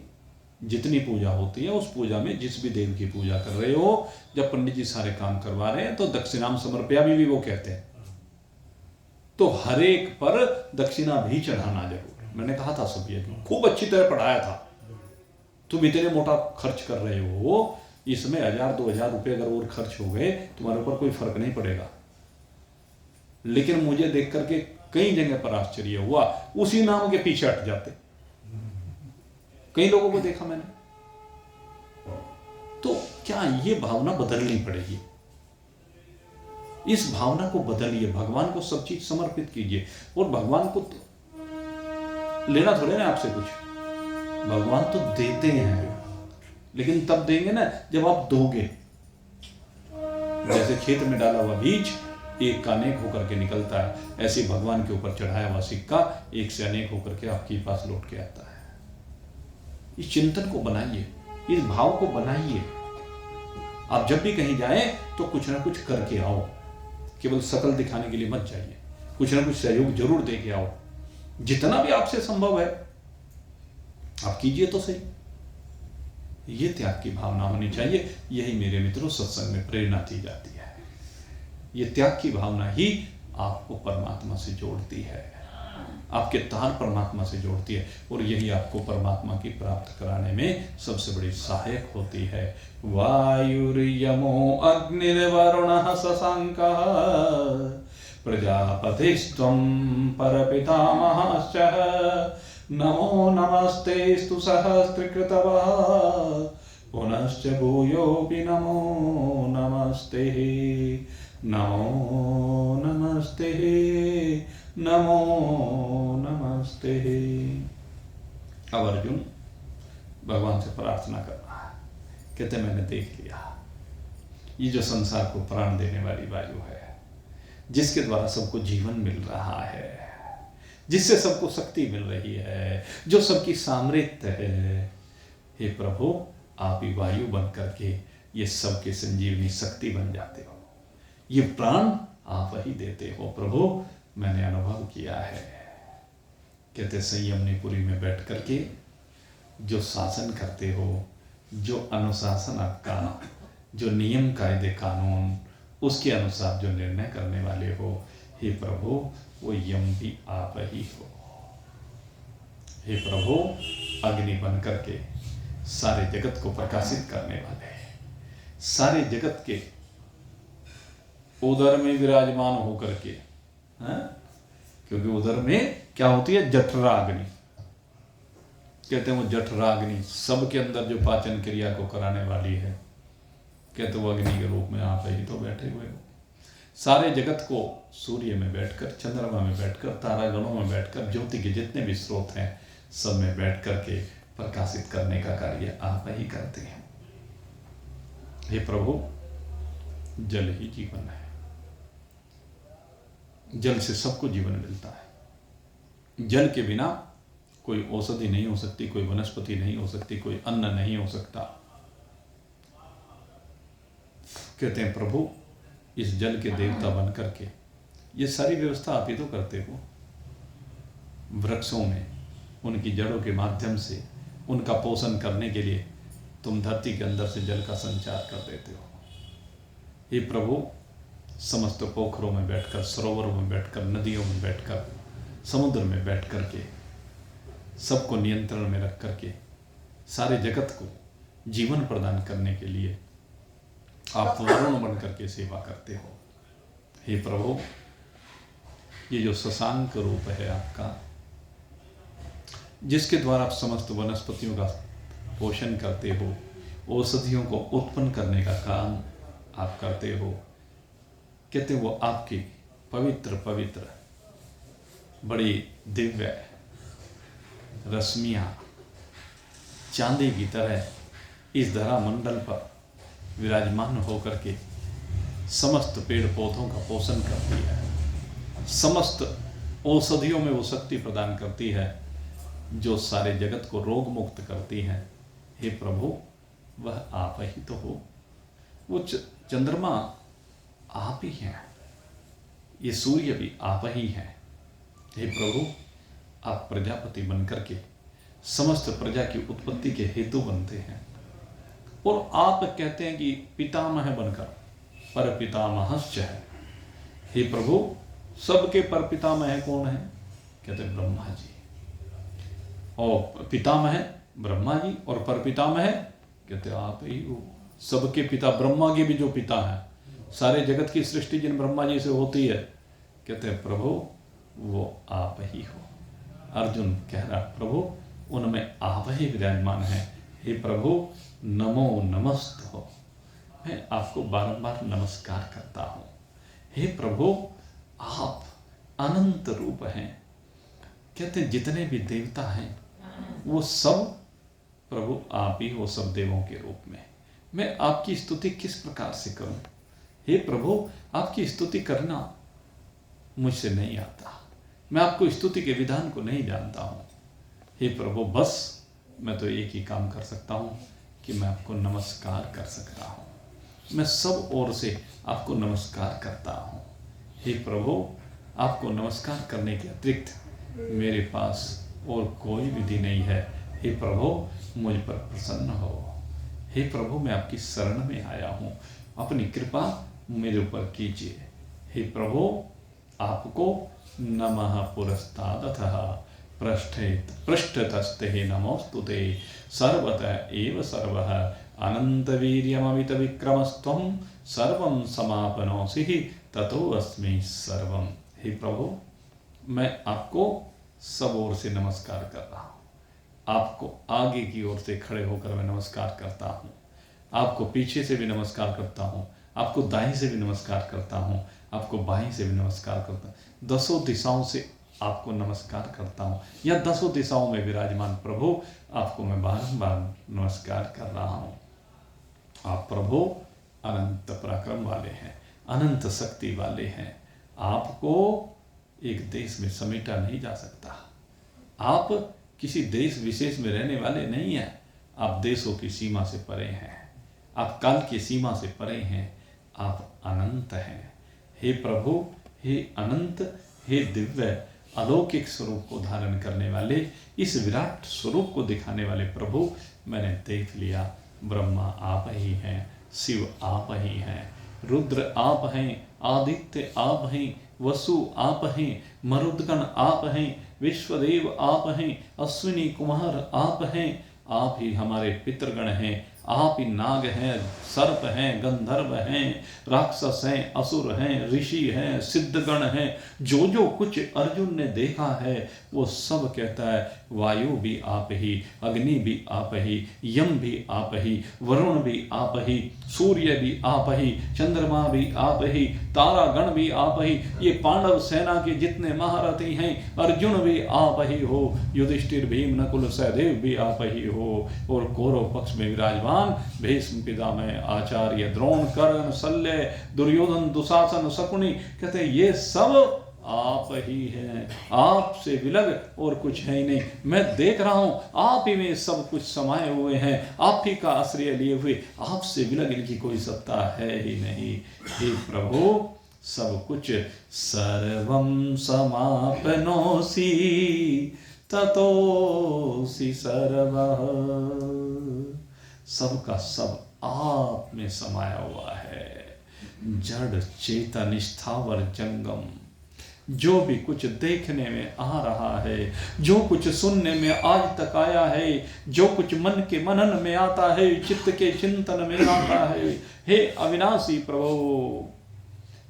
जितनी पूजा होती है उस पूजा में जिस भी देव की पूजा कर रहे हो, जब पंडित जी सारे काम करवा रहे हैं तो दक्षिणाम समर्पयामि भी वो कहते हैं, तो हर एक पर दक्षिणा भी चढ़ाना जरूर। मैंने कहा था सब, ये खूब अच्छी तरह पढ़ाया था। तुम इतने मोटा खर्च कर रहे हो, इसमें 1000-2000 रुपये अगर और खर्च हो गए तुम्हारे ऊपर कोई फर्क नहीं पड़ेगा। लेकिन मुझे देख करके कई जगह पर आश्चर्य हुआ, उसी नाम के पीछे हट जाते। कई लोगों को देखा मैंने। तो क्या ये भावना बदलनी पड़ेगी? इस भावना को बदलिए, भगवान को सब चीज समर्पित कीजिए। और भगवान को तो लेना थोड़े ना आपसे कुछ, भगवान तो देते हैं, लेकिन तब देंगे ना जब आप दोगे। जैसे खेत में डाला हुआ बीज एक का अनेक होकर के निकलता है, ऐसे भगवान के ऊपर चढ़ाया हुआ सिक्का एक से अनेक होकर के आपके पास लौट के आता है। इस चिंतन को बनाइए, इस भाव को बनाइए। आप जब भी कहीं जाएं तो कुछ ना कुछ करके आओ, केवल शकल दिखाने के लिए मत जाइए, कुछ ना कुछ सहयोग जरूर दे के आओ। जितना भी आपसे संभव है आप कीजिए तो सही। ये त्याग की भावना होनी चाहिए। यही मेरे मित्रों सत्संग में प्रेरणा दी जाती है। ये त्याग की भावना ही आपको परमात्मा से जोड़ती है, आपके तार परमात्मा से जोड़ती है, और यही आपको परमात्मा की प्राप्त कराने में सबसे बड़ी सहायक होती है। वायुर्यमो अग्निर्वरुणः शशांकः प्रजापतिस्त्वं परपितामहश्च नमो नमस्तेस्तु सहस्रकृतवः पुनश्च भूयोऽपि नमो नमस्ते नमो नमस्ते नमो नमस्ते। अब अर्जुन भगवान से प्रार्थना कर रहा है, कहते मैंने देख लिया ये जो संसार को प्राण देने वाली वायु है, जिसके द्वारा सबको जीवन मिल रहा है, जिससे सबको शक्ति मिल रही है, जो सबकी सामर्थ्य है, हे प्रभु आप ही वायु बन करके ये सबके संजीवनी शक्ति बन जाते हो, ये प्राण आप ही देते हो प्रभु, मैंने अनुभव किया है। कहते संयमनीपुरी में बैठ करके जो शासन करते हो, जो अनुशासन आपका, जो नियम कायदे कानून उसके अनुसार जो निर्णय करने वाले हो, हे प्रभु वो यम भी आप ही हो। हे प्रभु अग्नि बन करके सारे जगत को प्रकाशित करने वाले, सारे जगत के उदर में विराजमान होकर के, क्योंकि उदर में क्या होती है, जठराग्नि, कहते हैं वो जठराग्नि सबके अंदर जो पाचन क्रिया को कराने वाली है, कहते वो अग्नि के रूप में आप ही तो बैठे हुए हो। सारे जगत को सूर्य में बैठकर, चंद्रमा में बैठकर, तारागणों में बैठकर, ज्योति के जितने भी स्रोत हैं सब में बैठ करके प्रकाशित करने का कार्य आप ही करते हैं। हे प्रभु, जल ही जीवन है, जल से सबको जीवन मिलता है। जल के बिना कोई औषधि नहीं हो सकती, कोई वनस्पति नहीं हो सकती, कोई अन्न नहीं हो सकता। कहते हैं प्रभु, इस जल के देवता बन करके ये सारी व्यवस्था आप ही तो करते हो। वृक्षों में उनकी जड़ों के माध्यम से उनका पोषण करने के लिए तुम धरती के अंदर से जल का संचार कर देते हो। हे प्रभु, समस्त पोखरों में बैठकर, सरोवरों में बैठकर, नदियों में बैठकर, समुद्र में बैठ करके, सबको नियंत्रण में रख करके सारे जगत को जीवन प्रदान करने के लिए आप वरुण बन करके सेवा करते हो। हे प्रभु, ये जो शशांक रूप है आपका, जिसके द्वारा आप समस्त वनस्पतियों का पोषण करते हो, औषधियों को उत्पन्न करने का काम आप करते हो, कहते वो आपकी पवित्र पवित्र बड़ी दिव्य रश्मियाँ चांदी की तरह इस धरा मंडल पर विराजमान होकर के समस्त पेड़ पौधों का पोषण करती है, समस्त औषधियों में वो शक्ति प्रदान करती है जो सारे जगत को रोग मुक्त करती है। हे प्रभु, वह आप ही तो हो। वो चंद्रमा आप ही हैं, ये सूर्य भी आप ही हैं। हे प्रभु, आप प्रजापति बनकर के समस्त प्रजा की उत्पत्ति के हेतु बनते हैं, और आप कहते हैं कि पितामह बनकर पर पितामहश्च है। हे प्रभु, सबके पर पितामह कौन है? कहते हैं ब्रह्मा जी, और पितामह ब्रह्मा जी और पर पितामह कहते आप ही हो। सबके पिता, ब्रह्मा के भी जो पिता हैं, सारे जगत की सृष्टि जिन ब्रह्मा जी से होती है, कहते हैं प्रभु वो आप ही हो। अर्जुन कह रहा प्रभु उनमें आप ही विराजमान है। हे प्रभु, नमो नमस्त हो, मैं आपको बारंबार नमस्कार करता हूँ। हे प्रभु, आप अनंत रूप हैं। कहते हैं जितने भी देवता हैं वो सब प्रभु आप ही हो, सब देवों के रूप में। मैं आपकी स्तुति किस प्रकार से करूं? हे प्रभु, आपकी स्तुति करना मुझसे नहीं आता, मैं आपको स्तुति के विधान को नहीं जानता हूं। हे प्रभु, बस मैं तो एक ही काम कर सकता हूं कि मैं आपको नमस्कार कर सकता हूं। मैं सब ओर से आपको नमस्कार करता हूं। हे प्रभु, आपको नमस्कार करने के अतिरिक्त मेरे पास और कोई विधि नहीं है। हे प्रभु, मुझ पर प्रसन्न हो। हे प्रभु, मैं आपकी शरण में आया हूँ, अपनी कृपा मेरे ऊपर कीजिए। हे प्रभु, आपको नमः पुरस्तादतः पृष्ठतस्ते नमोस्तुते सर्वतः एव सर्वः अनंतवीर्यममित विक्रमस्त्वं सर्वं समापनोषि ततो अस्मि सर्वं। हे प्रभु, मैं आपको सब ओर से नमस्कार कर रहा हूँ। आपको आगे की ओर से खड़े होकर मैं नमस्कार करता हूँ, आपको पीछे से भी नमस्कार करता हूँ, आपको दाएं से भी नमस्कार करता हूँ, आपको बाएं से भी नमस्कार करता हूँ, दसों दिशाओं से आपको नमस्कार करता हूँ। या दसों दिशाओं में विराजमान प्रभु, आपको मैं बारंबार नमस्कार कर रहा हूँ। आप प्रभु अनंत पराक्रम वाले हैं, अनंत शक्ति वाले हैं। आपको एक देश में समेटा नहीं जा सकता। आप किसी देश विशेष में रहने वाले नहीं हैं, आप देशों की सीमा से परे हैं, आप काल की सीमा से परे हैं, आप अनंत हैं। हे प्रभु, हे अनंत, हे दिव्य अलौकिक स्वरूप को धारण करने वाले, इस विराट स्वरूप को दिखाने वाले प्रभु, मैंने देख लिया ब्रह्मा आप ही हैं, शिव आप ही हैं, रुद्र आप हैं, आदित्य आप हैं, वसु आप हैं, मरुदगण आप हैं, विश्वदेव आप हैं, अश्विनी कुमार आप हैं, आप ही हमारे पितृगण हैं, आप ही नाग हैं, सर्प हैं, गंधर्व हैं, राक्षस हैं, असुर हैं, ऋषि हैं, सिद्धगण हैं। जो जो कुछ अर्जुन ने देखा है वो सब कहता है वायु भी आप ही, अग्नि भी आप ही, यम भी आप ही, वरुण भी आप ही, सूर्य भी आप ही, चंद्रमा भी आप ही, तारागण भी आप ही, ये पांडव सेना के जितने महारथी हैं अर्जुन भी आप ही हो, युधिष्ठिर भीम नकुल सहदेव भी आप ही हो, और कौरव पक्ष में विराजमान भीष्म पितामह आचार्य द्रोण कर्ण शल्य दुर्योधन दुशासन शकुनि, कहते ये सब आप ही हैं, आपसे विलग और कुछ है ही नहीं। मैं देख रहा हूं आप ही में सब कुछ समाये हुए हैं, आप ही का आश्रय लिए हुए, आपसे विलग इनकी कोई सत्ता है ही नहीं। हे प्रभु सब कुछ सर्वं समापनोसि ततोसि सर्वः, सब का सब आप में समाया हुआ है। जड़ चेतन स्थावर जंगम, जो भी कुछ देखने में आ रहा है, जो कुछ सुनने में आज तक आया है, जो कुछ मन के मनन में आता है, चित्त के चिंतन में आता है, हे अविनाशी प्रभु,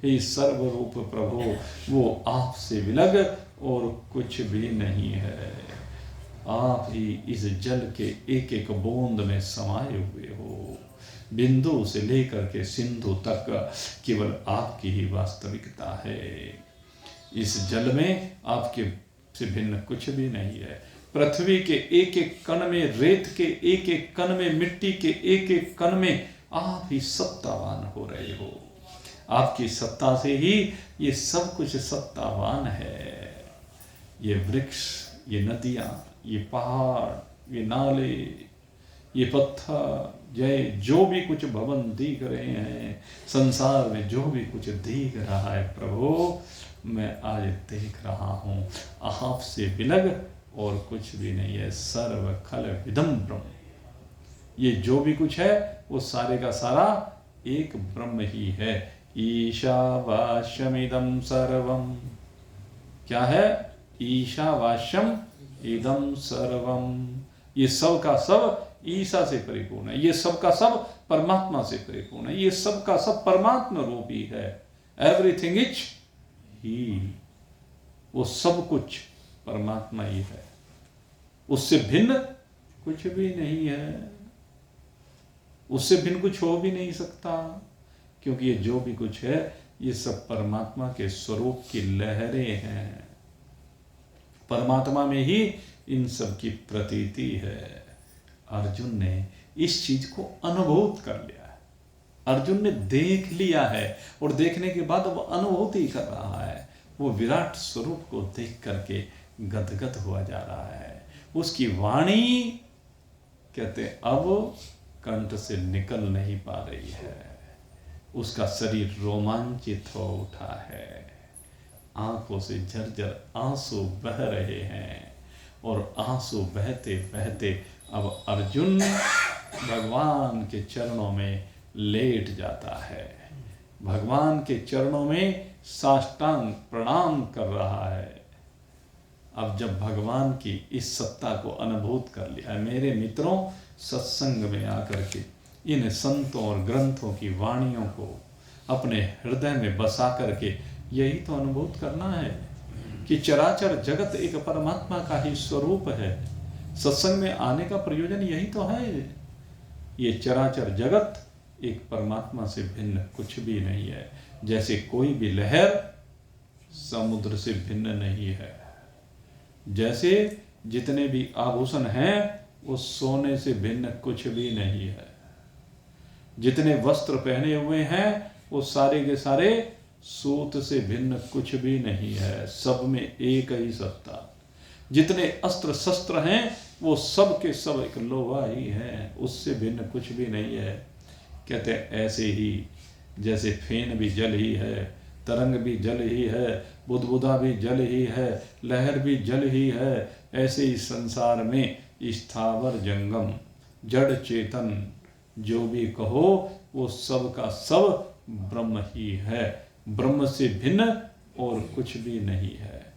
हे सर्वरूप प्रभु, वो आपसे विलग और कुछ भी नहीं है। आप ही इस जल के एक एक बूंद में समाये हुए हो, बिंदु से लेकर के सिंधु तक केवल आपकी ही वास्तविकता है। इस जल में आपके से भिन्न कुछ भी नहीं है। पृथ्वी के एक एक कण में, रेत के एक एक कण में, मिट्टी के एक एक कण में आप ही सत्तावान हो रहे हो। आपकी सत्ता से ही ये सब कुछ सत्तावान है। ये वृक्ष, ये नदियां, ये पहाड़, ये नाले, ये पत्थर, जो भी कुछ भवन दिख रहे हैं संसार में, जो भी कुछ दिख रहा है प्रभु, मैं आज देख रहा हूँ आपसे विलग और कुछ भी नहीं है। सर्व खल विदम ब्रह्म, ये जो भी कुछ है वो सारे का सारा एक ब्रह्म ही है। ईशावास्यमिदं सर्वम, क्या है? ईशावास्यम इदं सर्वम, ये सब का सब ईशा से परिपूर्ण है, ये सब का सब परमात्मा से परिपूर्ण है, ये सब का सब परमात्मा रूपी है। एवरीथिंग इज ही, वो सब कुछ परमात्मा ही है, उससे भिन्न कुछ भी नहीं है, उससे भिन्न कुछ हो भी नहीं सकता, क्योंकि ये जो भी कुछ है ये सब परमात्मा के स्वरूप की लहरें हैं। परमात्मा में ही इन सब की प्रतीति है। अर्जुन ने इस चीज को अनुभूत कर लिया है, अर्जुन ने देख लिया है, और देखने के बाद वो अनुभूति कर रहा है। वो विराट स्वरूप को देख करके गदगद हुआ जा रहा है। उसकी वाणी कहते अब कंठ से निकल नहीं पा रही है, उसका शरीर रोमांचित हो उठा है, आंखों से झरझर आंसू बह रहे हैं, और आंसू बहते बहते अब अर्जुन भगवान के चरणों में लेट जाता है, भगवान के चरणों में साष्टांग प्रणाम कर रहा है। अब जब भगवान की इस सत्ता को अनुभूत कर लिया है, मेरे मित्रों, सत्संग में आकर के इन संतों और ग्रंथों की वाणियों को अपने हृदय में बसा करके यही तो अनुभूत करना है कि चराचर जगत एक परमात्मा का ही स्वरूप है। सत्संग में आने का प्रयोजन यही तो है। ये चराचर जगत एक परमात्मा से भिन्न कुछ भी नहीं है। जैसे कोई भी लहर समुद्र से भिन्न नहीं है, जैसे जितने भी आभूषण हैं वो सोने से भिन्न कुछ भी नहीं है, जितने वस्त्र पहने हुए हैं वो सारे के सारे सूत से भिन्न कुछ भी नहीं है, सब में एक ही सत्ता। जितने अस्त्र शस्त्र हैं वो सब के सब एक लोहा ही है, उससे भिन्न कुछ भी नहीं है। कहते हैं ऐसे ही जैसे फेन भी जल ही है, तरंग भी जल ही है, बुदबुदा भी जल ही है, लहर भी जल ही है, ऐसे ही संसार में स्थावर जंगम जड़ चेतन जो भी कहो वो सब का सब ब्रह्म ही है, ब्रह्म से भिन्न और कुछ भी नहीं है।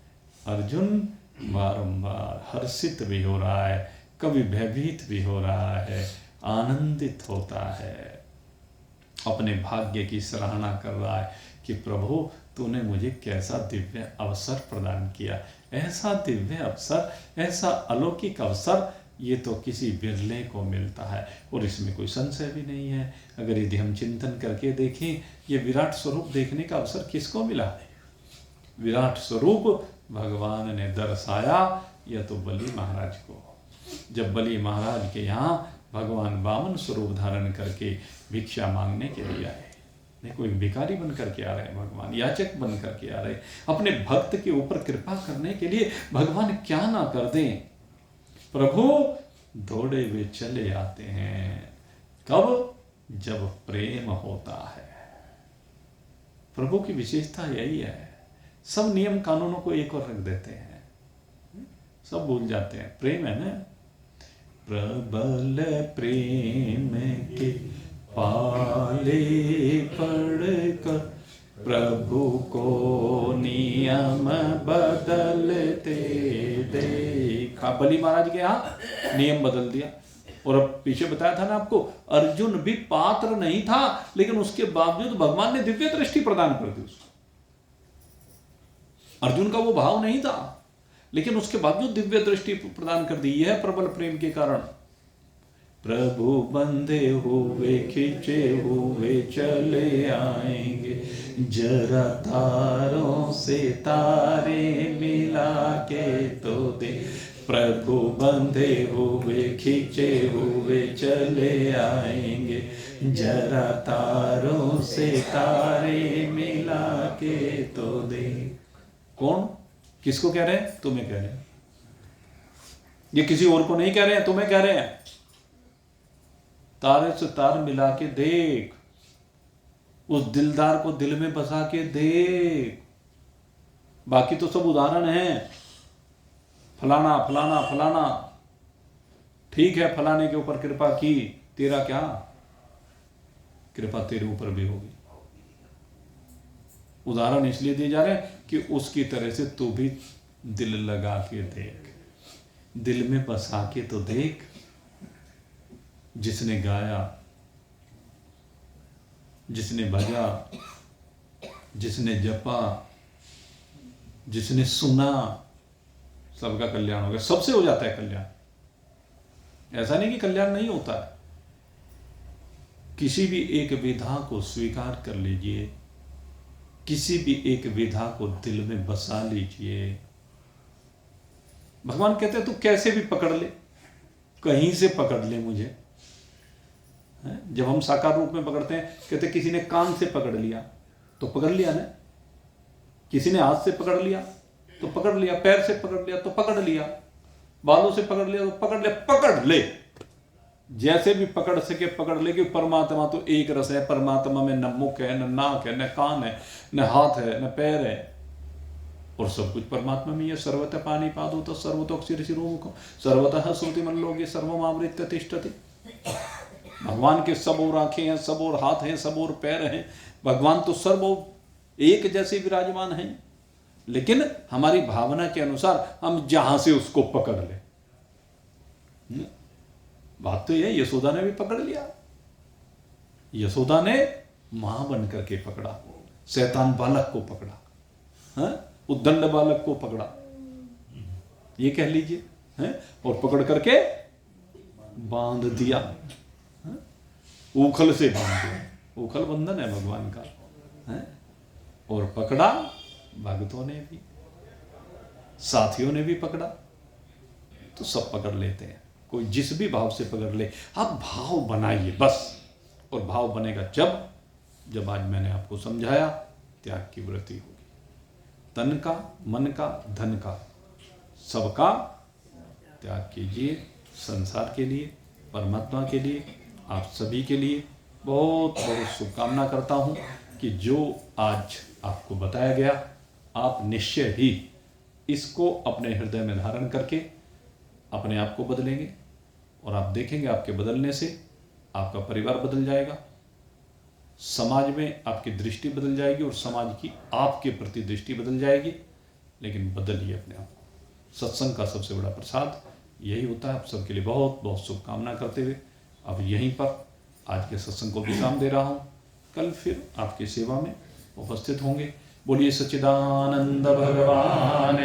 अर्जुन बारंबार हर्षित भी हो रहा है, कभी भयभीत भी हो रहा है, आनंदित होता है, अपने भाग्य की सराहना कर रहा है कि प्रभु तूने मुझे कैसा दिव्य अवसर प्रदान किया, ऐसा दिव्य अवसर, ऐसा अलौकिक अवसर ये तो किसी बिरले को मिलता है। और इसमें कोई संशय भी नहीं है। अगर यदि हम चिंतन करके देखें, ये विराट स्वरूप देखने का अवसर किसको मिला है? विराट स्वरूप भगवान ने दर्शाया यह तो बलि महाराज को। जब बलि महाराज के यहाँ भगवान वामन स्वरूप धारण करके भिक्षा मांगने के लिए आए, नहीं कोई भिखारी बन करके आ रहे हैं, भगवान याचक बन करके आ रहे हैं, अपने भक्त के ऊपर कृपा करने के लिए भगवान क्या ना कर दें। प्रभु दौड़े हुए चले आते हैं, कब? जब प्रेम होता है। प्रभु की विशेषता यही है, सब नियम कानूनों को एक और रख देते हैं, सब भूल जाते हैं, प्रेम है ना। प्रबल प्रेम के पाले पड़कर प्रभु को नियम बदलते देखा। बलि महाराज के यहाँ नियम बदल दिया। और अब पीछे बताया था ना आपको, अर्जुन भी पात्र नहीं था, लेकिन उसके बावजूद भगवान ने दिव्य दृष्टि प्रदान कर दी उसको। अर्जुन का वो भाव नहीं था, लेकिन उसके बावजूद दिव्य दृष्टि प्रदान कर दी। यह प्रबल प्रेम के कारण। प्रभु बंधे हुए खींचे हुए चले आएंगे, जरा तारों से तारे मिला के तो दे। प्रभु बंधे हुए खींचे हुए चले आएंगे, जरा तारों से तारे मिला के तो दे। कौन? किसको कह रहे हैं? तुम्हें कह रहे हैं। ये किसी और को नहीं कह रहे हैं, तुम्हें कह रहे हैं। तारे से तार मिला के देख, उस दिलदार को दिल में बसा के देख। बाकी तो सब उदाहरण हैं, फलाना फलाना फलाना। ठीक है, फलाने के ऊपर कृपा की, तेरा क्या? कृपा तेरे ऊपर भी होगी। उदाहरण इसलिए दिए जा रहे हैं कि उसकी तरह से तू भी दिल लगा के देख, दिल में बसा के तो देख। जिसने गाया, जिसने भजा, जिसने जपा, जिसने सुना, सबका कल्याण हो गया। सबसे हो जाता है कल्याण। ऐसा नहीं कि कल्याण नहीं होता है। किसी भी एक विधा को स्वीकार कर लीजिए, किसी भी एक विधा को दिल में बसा लीजिए। भगवान कहते हैं तू कैसे भी पकड़ ले, कहीं से पकड़ ले मुझे। जब हम साकार रूप में पकड़ते हैं, कहते किसी ने कान से पकड़ लिया तो पकड़ लिया ना, किसी ने हाथ से पकड़ लिया तो पकड़ लिया, पैर से पकड़ लिया तो पकड़ लिया, बालों से पकड़ लिया तो पकड़ लिया। पकड़ ले, जैसे भी पकड़ सके पकड़ ले, कि परमात्मा तो एक रस है। परमात्मा में न मुख है, न नाक है, न कान है, न हाथ है, न पैर है, और सब कुछ परमात्मा में है। सर्वतः पानी पादो तो सर्वतोक्षिर शिरोमुखम सर्वतः श्रुतिमन लोके सर्वमावृत्य तिष्ठति। भगवान के सब और आंखें हैं, सब और हाथ हैं, सब और पैर हैं। भगवान तो सर्व एक जैसे विराजमान हैं, लेकिन हमारी भावना के अनुसार हम जहां से उसको पकड़ ले। बात तो यह, यशोदा ने भी पकड़ लिया। यशोदा ने मां बन करके पकड़ा, शैतान बालक को पकड़ा, उद्दंड बालक को पकड़ा, ये कह लीजिए, और पकड़ करके बांध दिया, उखल से बांध दिया। उखल बंधन है भगवान का, और पकड़ा भक्तों ने भी, साथियों ने भी पकड़ा। तो सब पकड़ लेते हैं, कोई जिस भी भाव से पकड़ ले। आप भाव बनाइए बस, और भाव बनेगा जब आज मैंने आपको समझाया, त्याग की वृत्ति होगी। तन का, मन का, धन का, सबका त्याग कीजिए। संसार के लिए, परमात्मा के लिए, आप सभी के लिए बहुत बहुत शुभकामना करता हूँ कि जो आज आपको बताया गया, आप निश्चय ही इसको अपने हृदय में धारण करके अपने आप को बदलेंगे। और आप देखेंगे आपके बदलने से आपका परिवार बदल जाएगा, समाज में आपकी दृष्टि बदल जाएगी, और समाज की आपके प्रति दृष्टि बदल जाएगी। लेकिन बदलिए अपने आप को। सत्संग का सबसे बड़ा प्रसाद यही होता है। आप सबके लिए बहुत बहुत शुभकामना करते हुए अब यहीं पर आज के सत्संग को विराम दे रहा हूँ। कल फिर आपकी सेवा में उपस्थित होंगे। बोलिए सच्चिदानंद भगवान